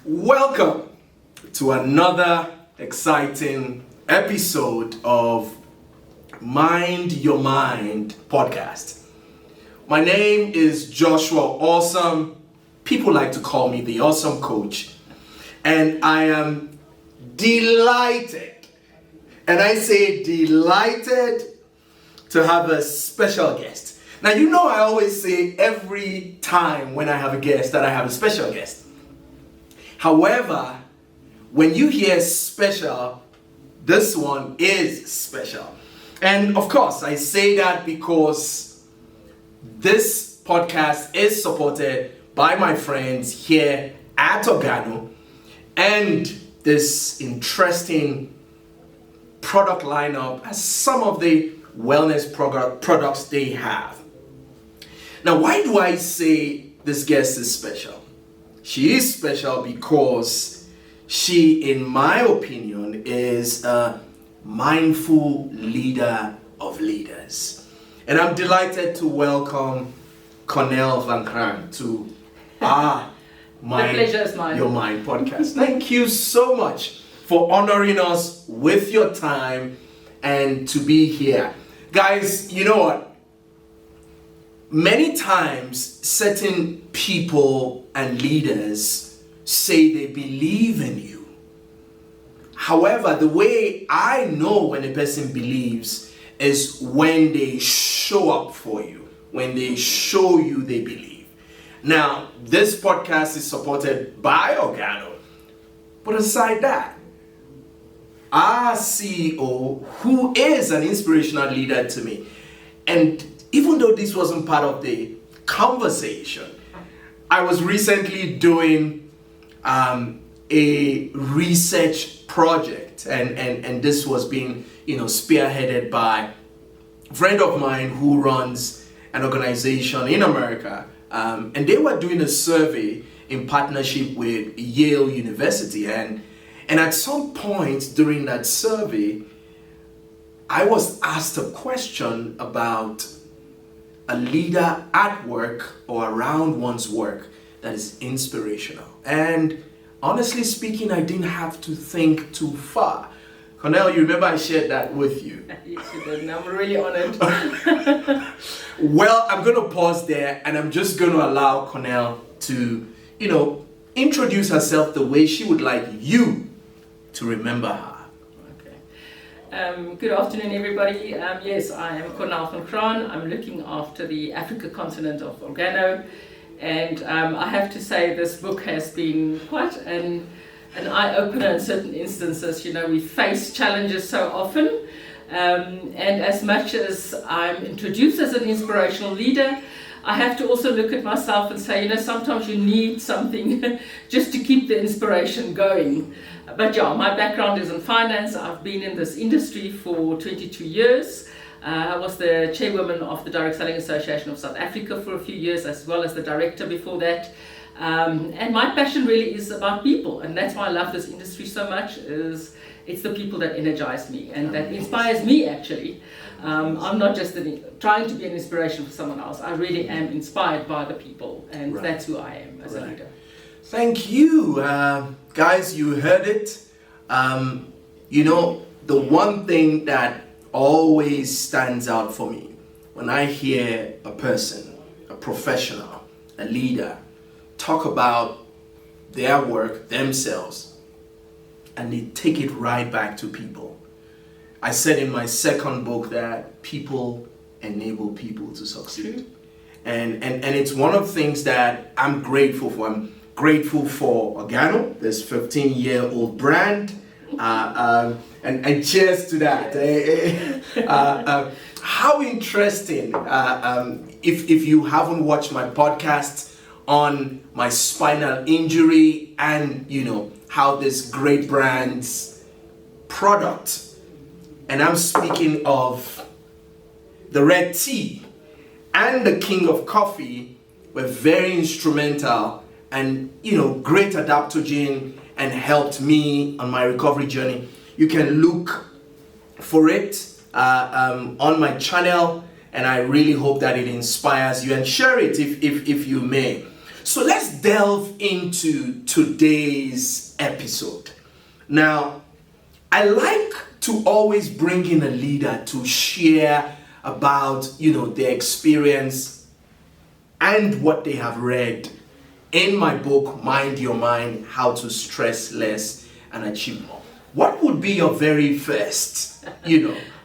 Welcome to another exciting episode of Mind Your Mind podcast. My name is Joshua Awesome. People like to call me the Awesome Coach. And I am delighted, and I say delighted, to have a special guest. Now, you know I always say every time when I have a guest that I have a special guest. However, when you hear special, this one is special. And of course, I say that because this podcast is supported by my friends here at Organo and this interesting product lineup as some of the wellness products they have. Now, why do I say this guest is special? She is special because she, in my opinion, is a mindful leader of leaders. And I'm delighted to welcome Cornel van Kraan to The pleasure is mine. Your Mind podcast. Thank you so much for honoring us with your time and to be here. Guys, you know what? Many times, certain people and leaders say they believe in you. However, the way I know when a person believes is when they show up for you, when they show you they believe. Now, this podcast is supported by Organo. But aside that, our CEO, who is an inspirational leader to me, and even though this wasn't part of the conversation, I was recently doing a research project, and this was being spearheaded by a friend of mine who runs an organization in America, and they were doing a survey in partnership with Yale University, and at some point during that survey, I was asked a question about a leader at work or around one's work that is inspirational. And honestly speaking, I didn't have to think too far. Cornel, you remember I shared that with you? Yes, you did, and I'm really honored. Well, I'm going to pause there, and I'm just going to allow Cornel to, introduce herself the way she would like you to remember her. Good afternoon, everybody. Yes, I am Cornel van Kraan. I'm looking after the Africa continent of Organo, and I have to say this book has been quite an eye-opener in certain instances. We face challenges so often, and as much as I'm introduced as an inspirational leader, I have to also look at myself and say, sometimes you need something just to keep the inspiration going. But yeah, my background is in finance. I've been in this industry for 22 years. I was the chairwoman of the Direct Selling Association of South Africa for a few years, as well as the director before that. And my passion really is about people, and that's why I love this industry so much. It's the people that energize me and that inspires me, actually. I'm not just trying to be an inspiration for someone else. I really am inspired by the people, and that's who I am as a leader. Thank you. Guys, you heard it. The one thing that always stands out for me when I hear a person, a professional, a leader, talk about their work, themselves, and they take it right back to people. I said in my second book that people enable people to succeed. True. And it's one of the things that I'm grateful for. I'm grateful for Organo, this 15-year-old brand, and cheers to that. How interesting, if you haven't watched my podcast on my spinal injury and how this great brand's product, and I'm speaking of the Red Tea and the King of Coffee, were very instrumental and great adaptogen and helped me on my recovery journey. You can look for it on my channel, and I really hope that it inspires you, and share it if you may. So let's delve into today's episode. Now, I like to always bring in a leader to share about, their experience and what they have read in my book, Mind Your Mind, How to Stress Less and Achieve More. What would be your very first,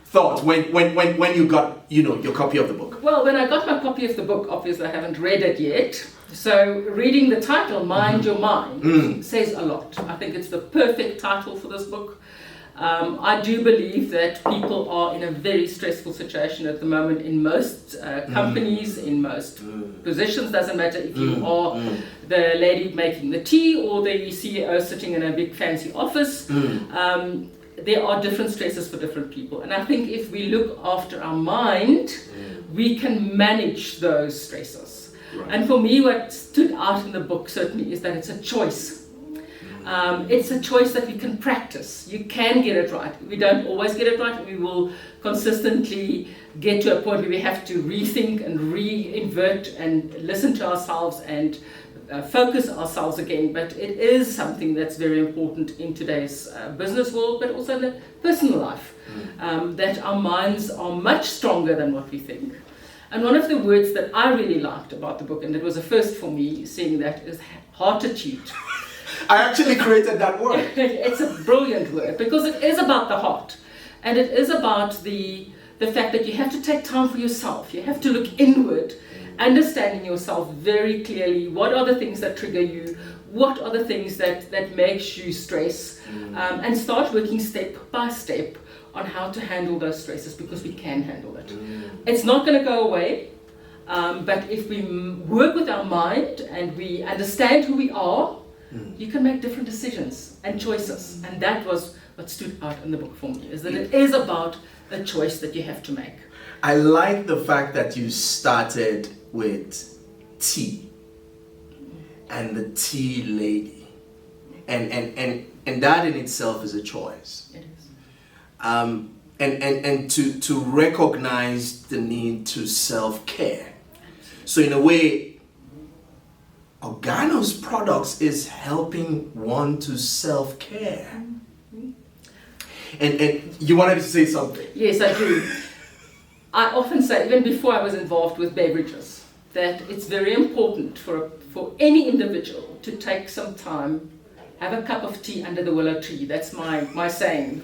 thought when you got, your copy of the book? Well, when I got my copy of the book, obviously I haven't read it yet. So reading the title, Mind Your Mind, says a lot. I think it's the perfect title for this book. I do believe that people are in a very stressful situation at the moment in most companies, in most positions. Doesn't matter if you are the lady making the tea or the CEO sitting in a big fancy office. There are different stresses for different people. And I think if we look after our mind, we can manage those stresses. Right. And for me, what stood out in the book certainly is that it's a choice. It's a choice that we can practice. You can get it right. We don't always get it right. We will consistently get to a point where we have to rethink and reinvert and listen to ourselves and focus ourselves again. But it is something that's very important in today's business world, but also in the personal life, that our minds are much stronger than what we think. And one of the words that I really liked about the book, and it was a first for me seeing that, is heartitude. I actually created that word. It's a brilliant word because it is about the heart, and it is about the fact that you have to take time for yourself. You have to look inward, understanding yourself very clearly. What are the things that trigger you? What are the things that makes you stress? And start working step by step on how to handle those stresses, because we can handle it. It's not going to go away, but if we work with our mind and we understand who we are, you can make different decisions and choices. And that was what stood out in the book for me, is that it is about a choice that you have to make. I like the fact that you started with tea and the tea lady. And that in itself is a choice. It is. And to recognize the need to self-care. So in a way, Organo's products is helping one to self-care. And you wanted to say something? Yes, I do. I often say, even before I was involved with beverages, that it's very important for any individual to take some time, have a cup of tea under the willow tree. That's my saying.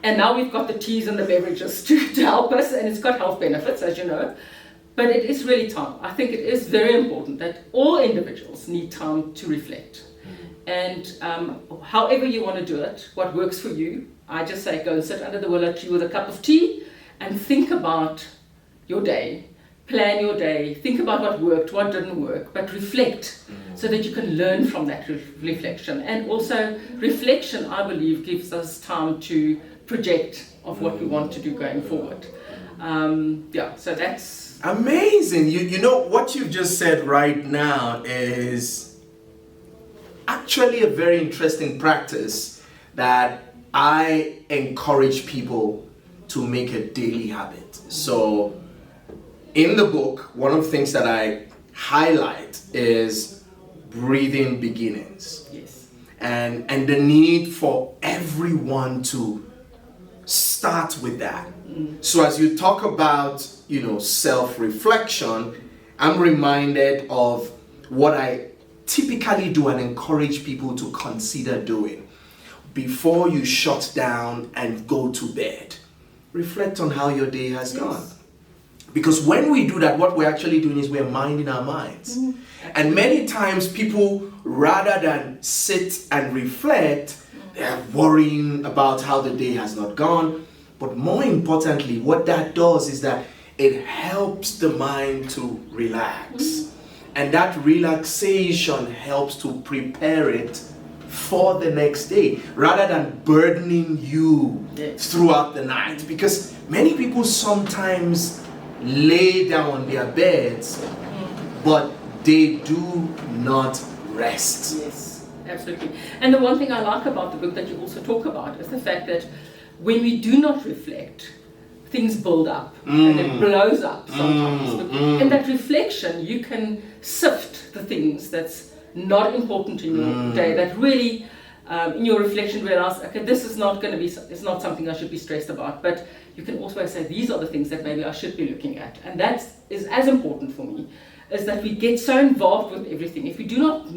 And now we've got the teas and the beverages to help us, and it's got health benefits, as you know. But it is really time. I think it is very important that all individuals need time to reflect. And however you want to do it, what works for you, I just say go and sit under the willow tree with a cup of tea and think about your day. Plan your day. Think about what worked, what didn't work, but reflect so that you can learn from that reflection. And also reflection, I believe, gives us time to project of what we want to do going forward. So that's amazing. You know what you've just said right now is actually a very interesting practice that I encourage people to make a daily habit. So in the book, one of the things that I highlight is breathing beginnings. Yes. And the need for everyone to start with that. So as you talk about, self-reflection, I'm reminded of what I typically do and encourage people to consider doing. Before you shut down and go to bed, reflect on how your day has gone. Because when we do that, what we're actually doing is we're minding our minds. And many times people, rather than sit and reflect, they're worrying about how the day has not gone. But more importantly, what that does is that it helps the mind to relax. And that relaxation helps to prepare it for the next day, rather than burdening you throughout the night. Because many people sometimes lay down on their beds, but they do not rest. Yes, absolutely. And the one thing I like about the book that you also talk about is the fact that when we do not reflect, things build up and it blows up sometimes. But in that reflection, you can sift the things that's not important in your day, that really, in your reflection, realize, okay, this is not going to be, it's not something I should be stressed about. But you can also say, these are the things that maybe I should be looking at. And that is as important for me, is that we get so involved with everything. If we do not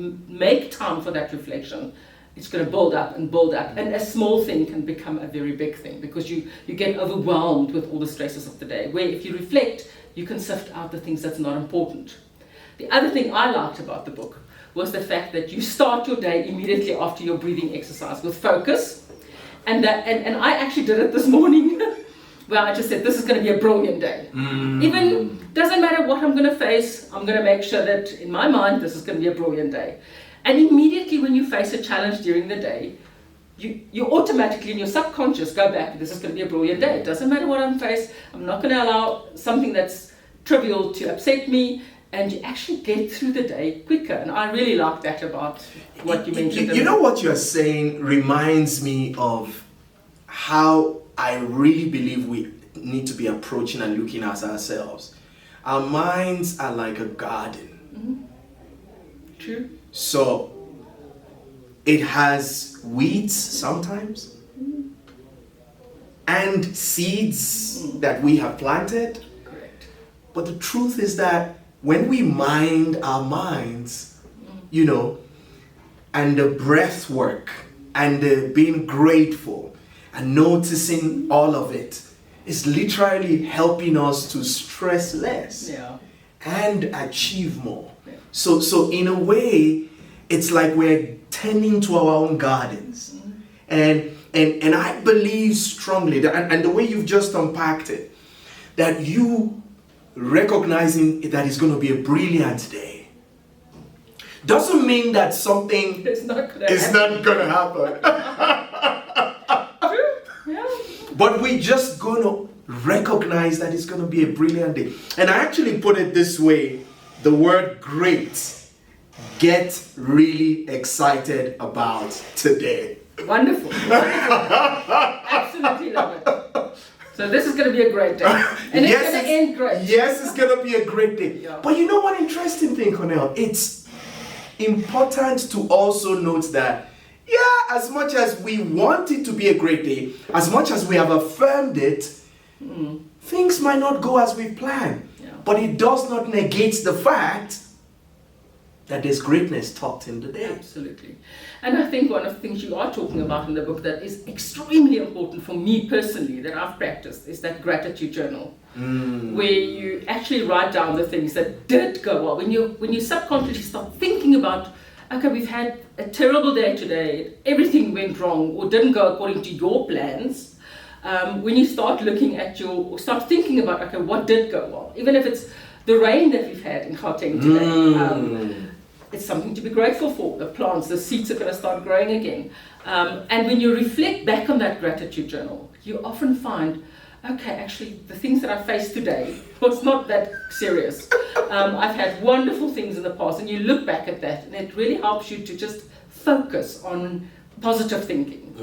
make time for that reflection, it's going to build up and build up. And a small thing can become a very big thing, because you get overwhelmed with all the stresses of the day. Where if you reflect, you can sift out the things that's not important. The other thing I liked about the book was the fact that you start your day immediately after your breathing exercise with focus. And I actually did it this morning, where I just said, this is going to be a brilliant day. Even, doesn't matter what I'm going to face, I'm going to make sure that in my mind, this is going to be a brilliant day. And immediately when you face a challenge during the day, you automatically in your subconscious go back, this is going to be a brilliant day. It doesn't matter what I'm faced, I'm not going to allow something that's trivial to upset me, and you actually get through the day quicker. And I really like that about what you mentioned. You know what you're saying reminds me of how I really believe we need to be approaching and looking at ourselves. Our minds are like a garden. True. So it has weeds sometimes and seeds that we have planted. Correct. But the truth is that when we mind our minds, you know, and the breath work and the being grateful and noticing all of it is literally helping us to stress less and achieve more. So in a way, it's like we're tending to our own gardens. And I believe strongly that, and the way you've just unpacked it, that you recognizing that it's going to be a brilliant day doesn't mean that something is not going to happen. But we're just going to recognize that it's going to be a brilliant day. And I actually put it this way, the word great, get really excited about today. Wonderful. Absolutely love it. So this is going to be a great day. And it's going to end great. Yes, it's going to be a great day. Yeah. But you know one interesting thing, Cornell? It's important to also note that, as much as we want it to be a great day, as much as we have affirmed it, things might not go as we planned. Yeah. But it does not negate the fact that there's greatness tucked in the day. Absolutely. And I think one of the things you are talking about in the book that is extremely important for me personally, that I've practiced, is that gratitude journal. Where you actually write down the things that did go well. When you subconsciously start thinking about, okay, we've had a terrible day today, everything went wrong or didn't go according to your plans. When you start looking at start thinking about, okay, what did go well? Even if it's the rain that we've had in Gauteng today, it's something to be grateful for. The plants, the seeds are going to start growing again. And when you reflect back on that gratitude journal, you often find, okay, actually, the things that I faced today was not that serious. I've had wonderful things in the past, and you look back at that, and it really helps you to just focus on positive thinking.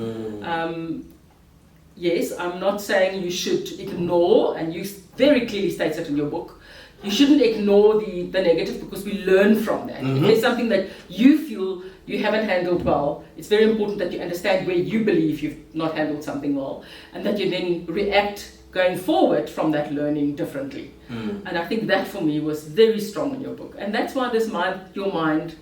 Yes, I'm not saying you should ignore, and you very clearly states it in your book, you shouldn't ignore the negative, because we learn from that. If there's something that you feel you haven't handled well, it's very important that you understand where you believe you've not handled something well, and that you then react going forward from that learning differently. And I think that for me was very strong in your book. And that's why this Mind Your Mind,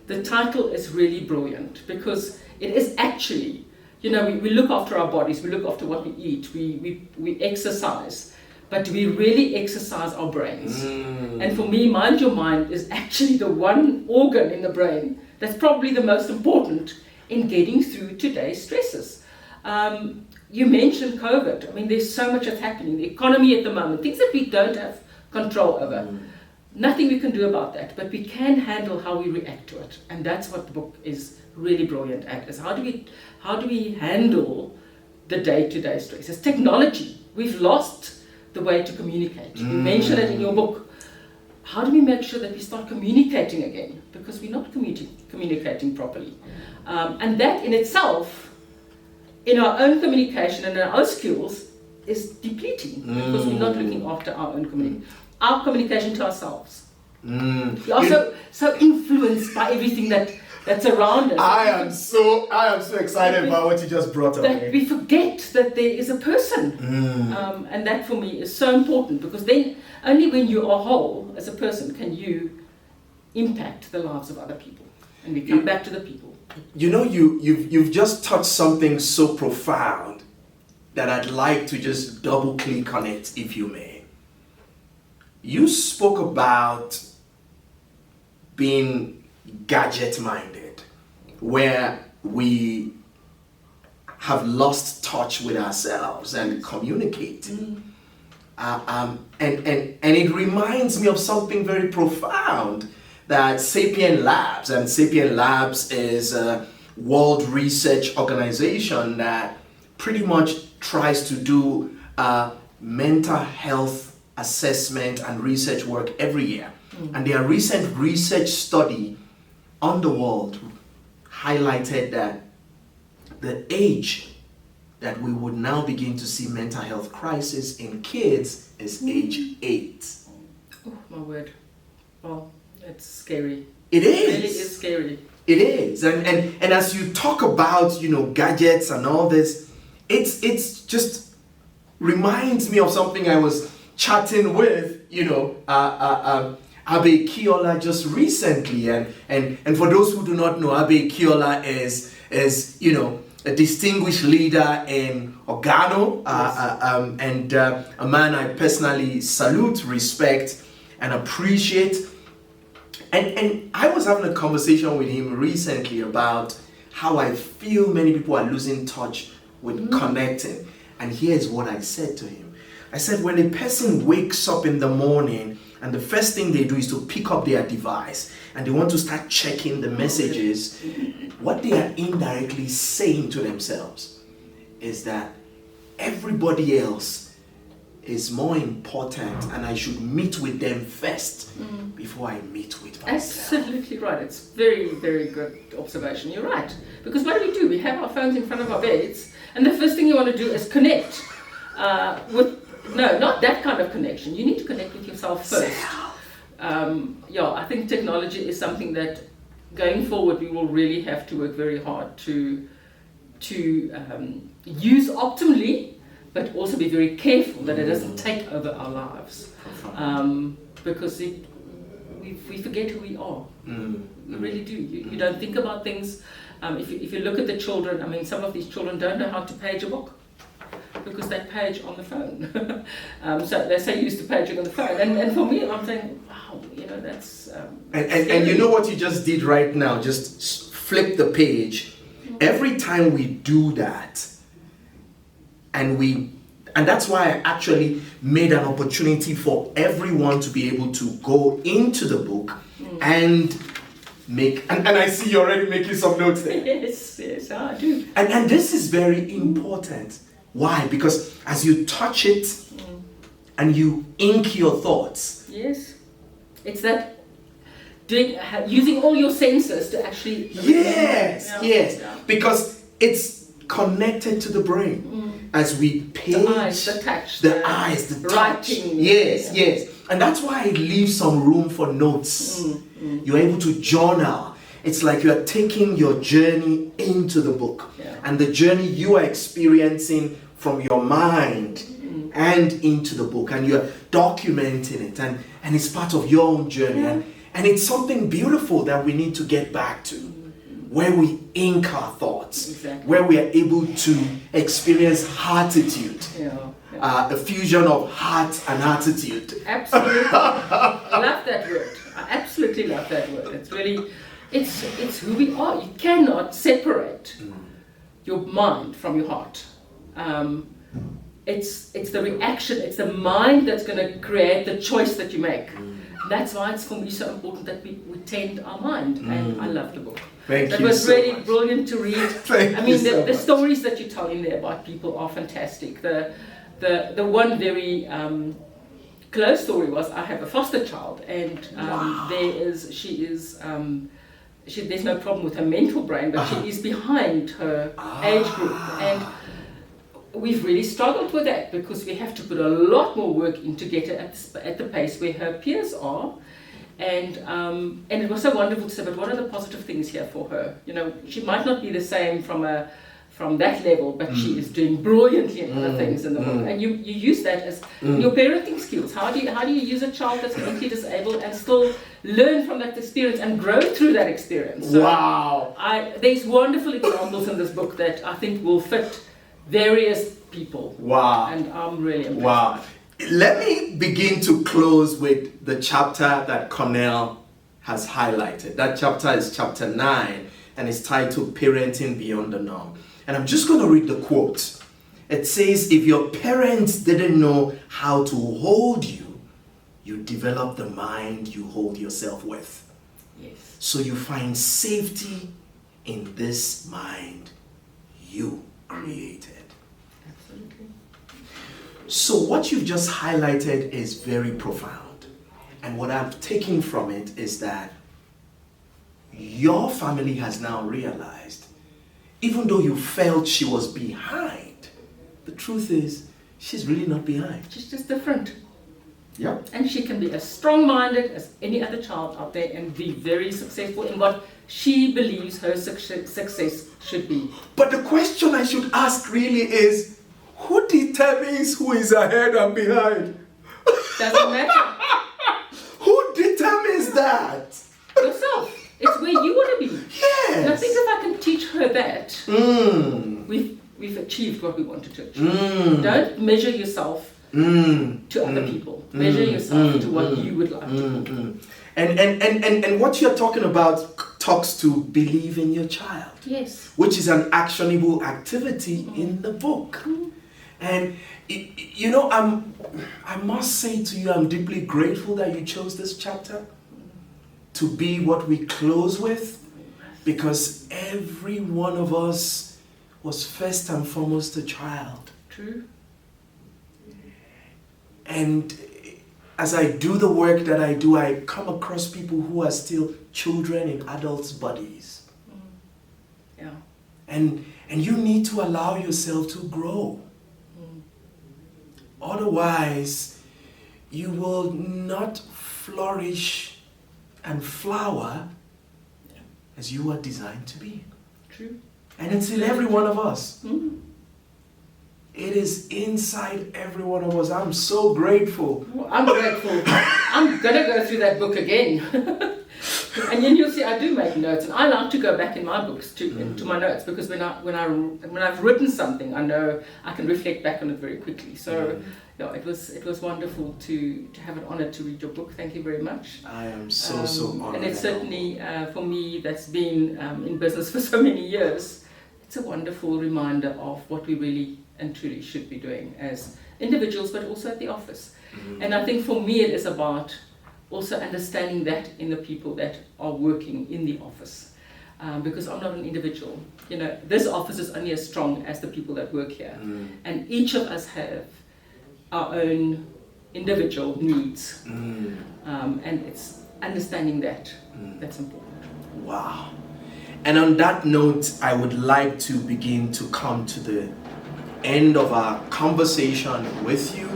the title is really brilliant, because it is actually, we look after our bodies, we look after what we eat, we exercise, but we really exercise our brains. And for me, Mind Your Mind is actually the one organ in the brain that's probably the most important in getting through today's stresses. You mentioned COVID. I mean, there's so much that's happening. The economy at the moment, things that we don't have control over. Nothing we can do about that, but we can handle how we react to it. And that's what the book is really brilliant at, is how do we handle the day-to-day stresses? Technology. We've lost the way to communicate. You mentioned it in your book. How do we make sure that we start communicating again? Because we're not communicating properly. And that in itself, in our own communication and our own skills, is depleting because we're not looking after our own communication. Our communication to ourselves. We are so influenced by everything that's around us. I am so excited about what you just brought up. That we forget that there is a person. And that for me is so important, because then only when you are whole as a person can you impact the lives of other people. And we come back to the people. You know, you've just touched something so profound that I'd like to just double click on it, if you may. You spoke about being gadget minded, where we have lost touch with ourselves and communicating. And it reminds me of something very profound that Sapien Labs, and Sapien Labs is a world research organization that pretty much tries to do mental health assessment and research work every year. And their recent research study on the world highlighted that the age that we would now begin to see mental health crisis in kids is age 8. Oh my word. Well, it's scary. It is. It really is scary. It is. And as you talk about, you know, gadgets and all this, it's just reminds me of something I was chatting with, you know, Abe Kiola just recently, and for those who do not know, Abe Kiola is you know, a distinguished leader in Organo, and a man I personally salute, respect, and appreciate. And I was having a conversation with him recently about how I feel many people are losing touch with connecting. And here's what I said to him. I said, when a person wakes up in the morning and the first thing they do is to pick up their device and they want to start checking the messages, what they are indirectly saying to themselves is that everybody else is more important and I should meet with them first before I meet with myself. Absolutely right. It's very, very good observation. You're right. Because what do? We have our phones in front of our beds, and the first thing you want to do is connect no, not that kind of connection. You need to connect with yourself first. I think technology is something that going forward we will really have to work very hard to use optimally, but also be very careful that it doesn't take over our lives. Because we forget who we are. We really do. You don't think about things. If you look at the children, I mean, some of these children don't know how to page a book, because they page on the phone. So they're so used to paging on the phone. And for me, I'm saying, wow, you know, that's... and you know what you just did right now? Just flip the page. Every time we do that, and that's why I actually made an opportunity for everyone to be able to go into the book and make... And I see you already making some notes there. Yes, I do. And this is very important. Why? Because as you touch it and you ink your thoughts. Yes. It's that using all your senses to actually... Yes. Yeah. Because it's connected to the brain. As we page... The eyes, the touch. The eyes, the touch. Writing. Yes. And that's why it leaves some room for notes. You're able to journal. It's like you're taking your journey into the book. Yeah. And the journey you are experiencing from your mind and into the book, and you're documenting it, and it's part of your own journey, and it's something beautiful that we need to get back to, where we ink our thoughts, where we are able to experience heartitude, a fusion of heart and attitude. Absolutely. I love that word. I absolutely love that word. It's really, it's who we are. You cannot separate your mind from your heart. It's the reaction, it's the mind that's going to create the choice that you make. That's why it's for me so important that we tend our mind. And I love the book. That was really brilliant to read. The much. stories that you tell in there about people are fantastic. The one very close story was, I have a foster child, and there's no problem with her mental brain, but she is behind her age group. And we've really struggled with that because we have to put a lot more work in to get her at the pace where her peers are. And it was so wonderful to say, but what are the positive things here for her? You know, she might not be the same from that level, but she is doing brilliantly in other things in the book. And you use that as your parenting skills. How do you use a child that's mentally disabled and still learn from that experience and grow through that experience? So wow. There's wonderful examples in this book that I think will fit various people. Wow. And I'm really impressed. Wow. Let me begin to close with the chapter that Cornell has highlighted. That chapter is chapter 9 and it's titled Parenting Beyond the Norm. And I'm just going to read the quote. It says, if your parents didn't know how to hold you, you develop the mind you hold yourself with. Yes. So you find safety in this mind you created. Absolutely. So what you've just highlighted is very profound. And what I've taken from it is that your family has now realized, even though you felt she was behind, the truth is she's really not behind. She's just different. Yep. And she can be as strong-minded as any other child out there and be very successful in what she believes her success should be. But the question I should ask really is, who determines who is ahead and behind? Doesn't matter. Who determines that? Yourself. It's where you want to be. Yes. And I think if I can teach her that, we've achieved what we wanted to achieve. Don't measure yourself to other people. Measure yourself to what you would like to be. And what you're talking about talks to believe in your child. Yes. Which is an actionable activity in the book. And you know, I must say to you, I'm deeply grateful that you chose this chapter to be what we close with, because every one of us was first and foremost a child. True. And as I do the work that I do, I come across people who are still children in adults' bodies. Yeah. And you need to allow yourself to grow. Otherwise, you will not flourish and flower as you are designed to be. True. And it's in every one of us. It is inside every one of us. I'm so grateful. Well, I'm grateful. I'm going to go through that book again. And then you'll see I do make notes, and I like to go back in my books to my notes, because when I've written something, I know I can reflect back on it very quickly. So yeah, it was wonderful to have an honor to read your book. Thank you very much. I am so honored. And it's certainly for me, that's been in business for so many years, it's a wonderful reminder of what we really and truly should be doing as individuals, but also at the office. And I think for me it is about also understanding that in the people that are working in the office, because I'm not an individual. You know, this office is only as strong as the people that work here, and each of us have our own individual needs, and it's understanding that that's important. Wow. And on that note, I would like to begin to come to the end of our conversation with you.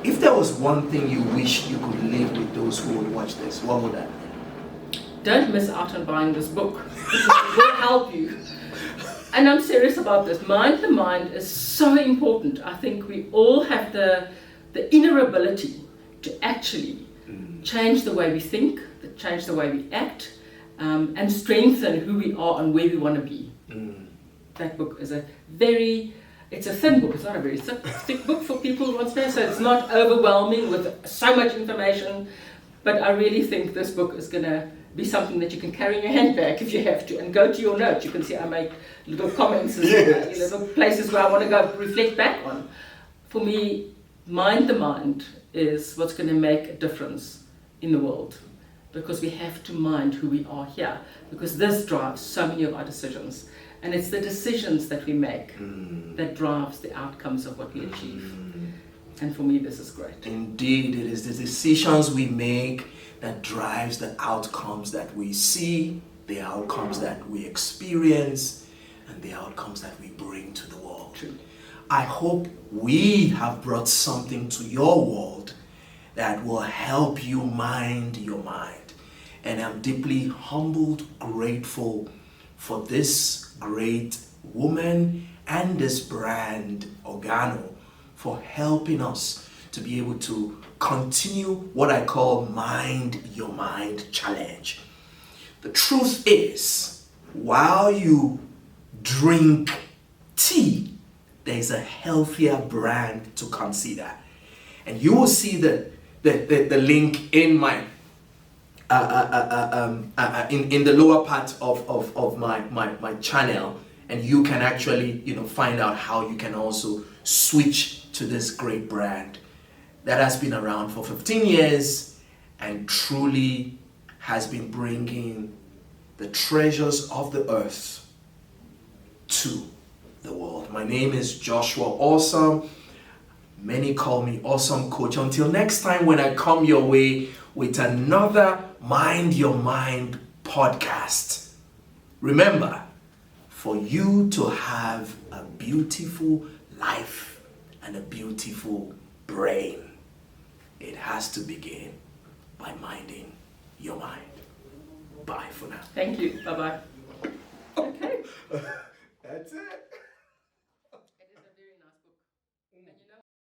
If there was one thing you wish you could leave with those who would watch this, what would that be? Don't miss out on buying this book. It will help you. And I'm serious about this. Mind the Mind is so important. I think we all have the inner ability to actually change the way we think, to change the way we act, and strengthen who we are and where we want to be. That book is it's a thin book. It's not a very thick book for people who want to know, so it's not overwhelming with so much information. But I really think this book is going to be something that you can carry in your handbag if you have to, and go to your notes. You can see I make little comments and little places where I want to go reflect back on. For me, Mind the Mind is what's going to make a difference in the world, because we have to mind who we are here, because this drives so many of our decisions. And it's the decisions that we make that drives the outcomes of what we achieve. And for me, this is great. Indeed, it is the decisions we make that drives the outcomes that we see, the outcomes that we experience, and the outcomes that we bring to the world. True. I hope we have brought something to your world that will help you mind your mind. And I'm deeply humbled, grateful for this great woman and this brand, Organo, for helping us to be able to continue what I call Mind Your Mind Challenge. The truth is, while you drink tea, there's a healthier brand to consider. And you will see the link in my in the lower part of my channel, and you can actually find out how you can also switch to this great brand that has been around for 15 years and truly has been bringing the treasures of the earth to the world. My name is Joshua Awesome. Many call me Awesome Coach. Until next time when I come your way with another Mind Your Mind podcast. Remember, for you to have a beautiful life and a beautiful brain, it has to begin by minding your mind. Bye for now. Thank you. Bye-bye. Okay.